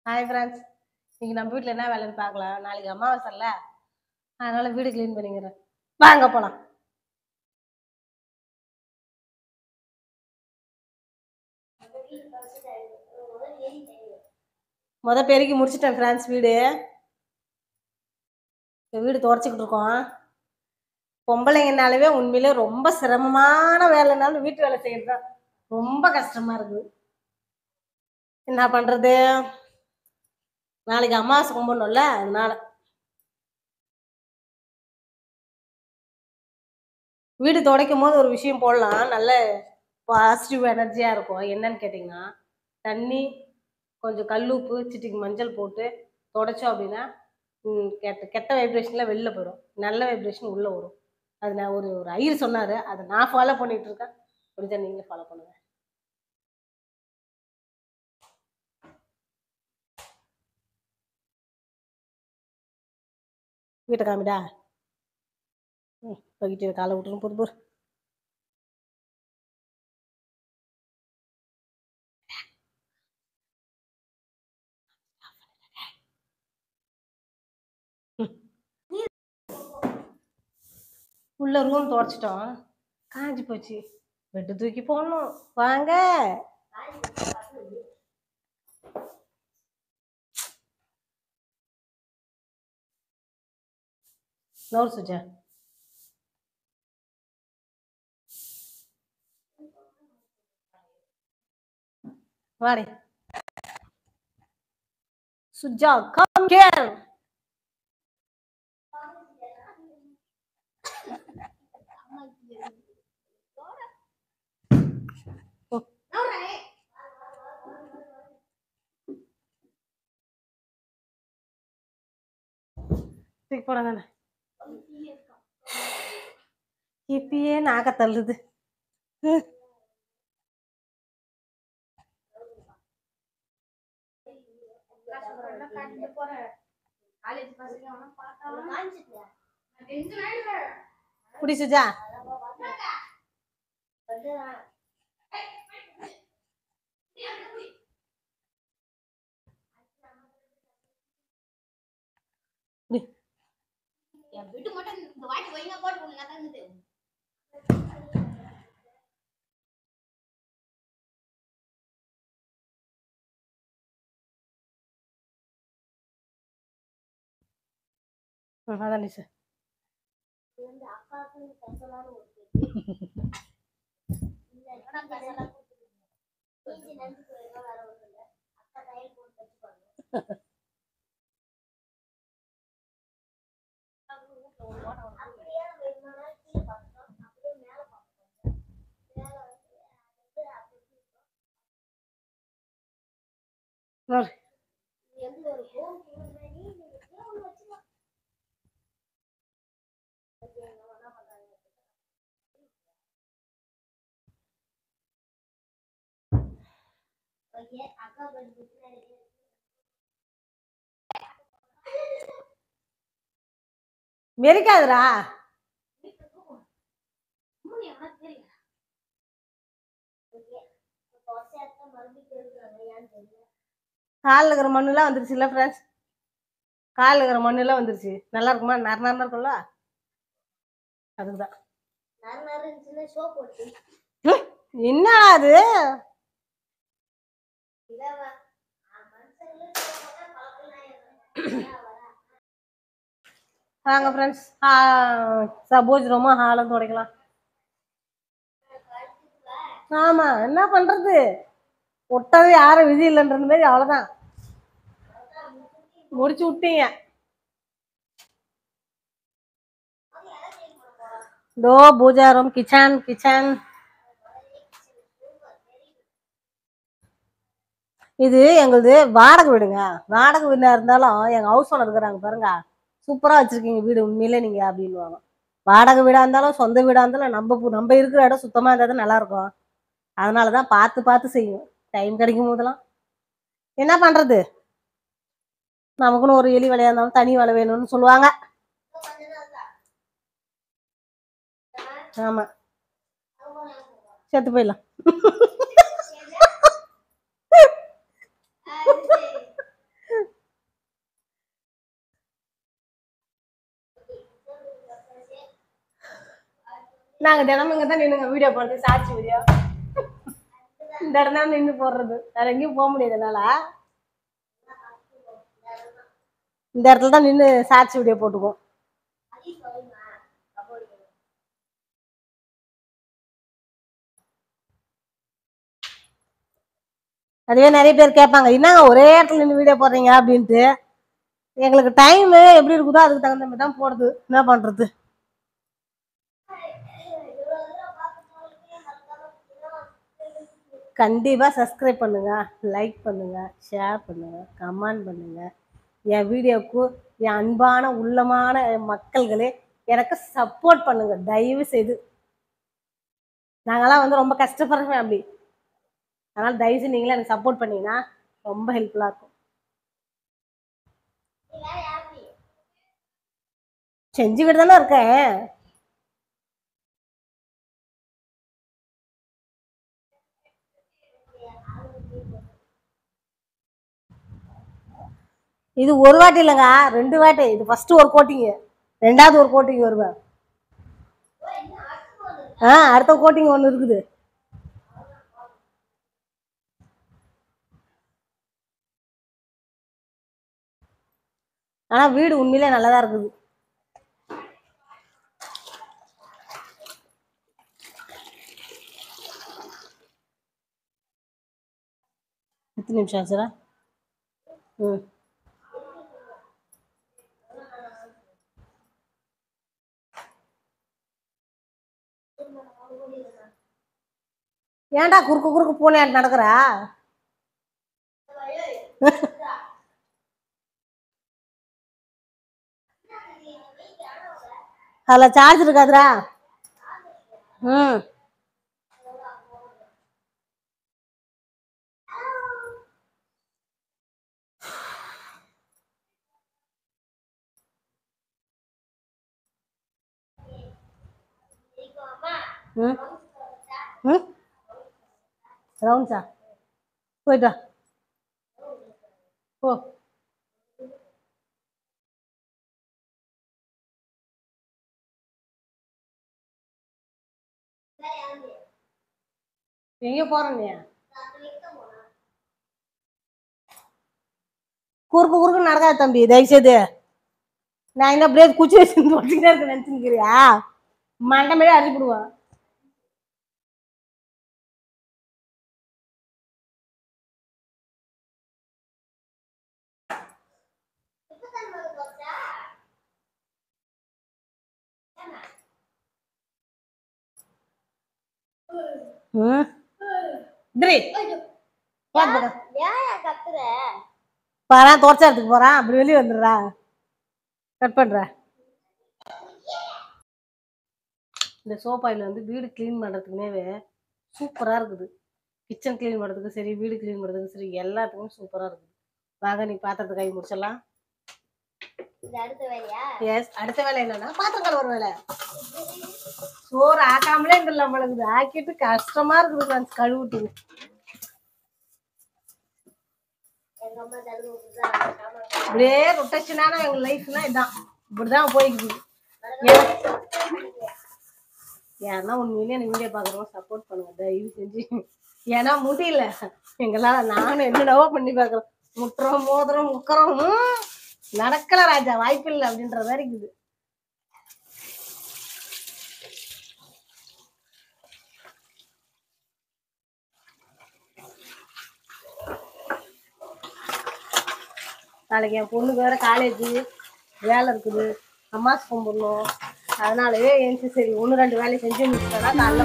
Hi friends. இன்னைக்கு நம்ம வீட்டில் என்ன வேலைன்னு பார்க்கலாம். நாளைக்கு அமாவாசைல்ல, அதனால வீடு க்ளீன் பண்ணிக்கிறேன். வாங்க போகலாம். பெருக்கி முடிச்சிட்டேன் ஃப்ரெண்ட்ஸ். வீடு துடைச்சிக்கிட்டு இருக்கோம். பொம்பளைங்கனாலவே உண்மையிலே ரொம்ப சிரமமான வேலைனாலும் வீட்டு வேலை செய்யறது தான் ரொம்ப கஷ்டமா இருக்குது. என்ன பண்றது, நாளைக்கு அமாவாசை கும்பிடணும்ல, அதனால வீடு துடைக்கும் போது ஒரு விஷயம் போடலாம், நல்ல பாசிட்டிவ் எனர்ஜியா இருக்கும். என்னன்னு கேட்டிங்கன்னா, தண்ணி, கொஞ்சம் கல் உப்பு, சிட்டிக்கு மஞ்சள் போட்டு தொடச்சோம் அப்படின்னா கெட்ட கெட்ட வைப்ரேஷன்லாம் வெளில போயிடும், நல்ல வைப்ரேஷன் உள்ளே வரும். அது நான் ஒரு ஒரு ஐயர் சொன்னார், அதை நான் ஃபாலோ பண்ணிட்டு இருக்கேன். முடிஞ்சா நீங்களும் ஃபாலோ பண்ணுங்க. வீட்டை காமிடா. போய்கிட்டு காலை விட்டுரும் பொறு பொறு. உள்ள ரூம் துடைச்சிட்டோம், காஞ்சி போச்சு. பெட்டு தூக்கி போடணும். வாங்க. நோர் சுஜா வாடி. Suja come here. தூக்கி போட தானே, இப்பயே நாக்க தள்ளுது. குடி சுஜா. அதான் நிஷா. மெரிக்காதுரா. காலில் இருக்கிற மண்ணுலாம் வந்துருச்சு இல்லை ஃப்ரெண்ட்ஸ், காலில் இருக்கிற மண்ணுலாம் வந்துருச்சு. நல்லா இருக்குமா? நர நரமா இருக்கும்ல, அதுதான். என்ன அது? வாங்க ஃப்ரெண்ட்ஸ், சப்போஸ் ரொம்ப ஹாலம் துடைக்கலாம். ஆமா, என்ன பண்றது, ஒட்டவே யாரும் விதி இல்லைன்ற மாதிரி, அவ்வளோதான். முடிச்சு விட்டீங்க. दो பூஜா ரூம், கிச்சன். இது எங்களுது வாடகை வீடுங்க. வாடகை வீடா இருந்தாலும் எங்க ஹவுஸ் ஓனர் இருக்கிறாங்க பாருங்க, சூப்பரா வச்சிருக்கீங்க வீடு உண்மையிலே நீங்க அப்படின்வாங்க. வாடகை வீடா இருந்தாலும் சொந்த வீடா இருந்தாலும் நம்ம இருக்கிற இடம் சுத்தமா இருந்தா தான் நல்லா இருக்கும். அதனாலதான் பார்த்து செய்யும். டைம் கிடைக்கும் போதெல்லாம் என்ன பண்றது, நமக்குன்னு ஒரு எலி வலையா இருந்தாலும் தனி வலை வேணும்னு சொல்லுவாங்க. ஆமா, செத்து போயிடலாம். நாங்க தினமும் இங்க தான் நின்னுங்க வீடியோ போடுறது, சாட்சி வீடியோ. இந்த இடம் தான் நின்று போடுறது, வேற எங்கேயும் போக முடியாதுனால இந்த இடத்துல தான் நின்று சாட்சி வீடியோ போட்டுக்குவோம். அதுவே நிறைய பேர் கேட்பாங்க, என்னங்க ஒரே இடத்துல நின்று வீடியோ போடுறீங்க அப்படின்ட்டு. எங்களுக்கு டைம் எப்படி இருக்குதோ அதுக்கு தகுந்த மாதிரி தான் போடுறது, என்ன பண்றது. கண்டிப்பா சப்ஸ்கிரைப் பண்ணுங்க, லைக் பண்ணுங்க, ஷேர் பண்ணுங்க, கமெண்ட் பண்ணுங்க. என் வீடியோவுக்கு என் அன்பான உள்ளமான மக்கள்களே எனக்கு சப்போர்ட் பண்ணுங்க தயவு செய்து. நாங்கெல்லாம் வந்து ரொம்ப கஷ்டப்படுற ஃபேமிலி, அதனால தயவு செய்து நீங்களே எனக்கு சப்போர்ட் பண்ணீங்கன்னா ரொம்ப ஹெல்ப்ஃபுல்லா இருக்கும். செஞ்சுக்கிட்டு தானே இருக்கேன். இது ஒரு வாட்டி இல்லைங்க, 2 வாட்டி. இது ஃபர்ஸ்ட் ஒரு கோட்டிங், ரெண்டாவது ஒரு கோட்டிங் வருவேன். அடுத்த கோட்டிங் ஒன்று இருக்குது. ஆனா வீடு உண்மையிலே நல்லதா இருக்குது. எத்தனை நிமிஷம் ஆச்சுடா? ஏன்டா குறுக்கு குறுக்கு பூனை நடக்கிறா? அதில் சார்ஜ் இருக்காதுடா. ம் ம் ம் ரவுண்ட்ஸா? போயிட்டா போ. எங்கே போறேன் நீ? குறுக்கு குறுக்கு நடக்காது தம்பி, தயவுசெய்து. நான் என்ன அப்படியே குச்சி வச்சு ஓட்டிக்கிட்டே இருக்க நினைச்சுக்கிறியா? மண்டை மேலே அடிப்பிடுவேன். பாரா தோட்டத்துக்கு போறான், அப்படி வெளியே வந்துடுறா. கட் பண்ற. இந்த சோப் ஆயில் வந்து வீடு கிளீன் பண்றதுக்குனேவே சூப்பரா இருக்குது. கிச்சன் கிளீன் பண்ணுறதுக்கு சரி, வீடு கிளீன் பண்ணுறதுக்கு சரி, எல்லாத்துக்குமே சூப்பராக இருக்குது. வாங்க நீ பாத்திரத்தை கை முடிச்சிடலாம். எஸ், அடுத்த வேலை என்னன்னா பாத்திரம் கழுவுற வேலை. சோறு ஆக்காமலே இருந்துடல நம்மளுக்கு, ஆக்கிட்டு கஷ்டமா இருக்குது கழுவிட்டு. அப்படியே ரொட்டேஷனான எங்க லைஃப்னா இதான், இப்படிதான் போய்க்குது. ஏன்னா உண்மையிலே எனக்கு வீடியோ பாக்குறவங்க சப்போர்ட் பண்ணுங்க தயவு செஞ்சு. ஏன்னா முடியல எங்களால, நானும் என்னென்னவோ பண்ணி பாக்குறோம், முட்டுறோம் மோதுறோம் முக்கறோம், நடக்கல ராஜா, வாய்ப்பு இல்லை அப்படின்ற மாதிரி இருக்குது. நாளைக்கு என் பொண்ணுக்கு வேற காலேஜ் வேலை இருக்குது, அம்மாஸ் கும்பிடணும். அதனாலவே ஏன் சரி 1-2 வேலையை செஞ்சு முடிச்சுட்டா காலைல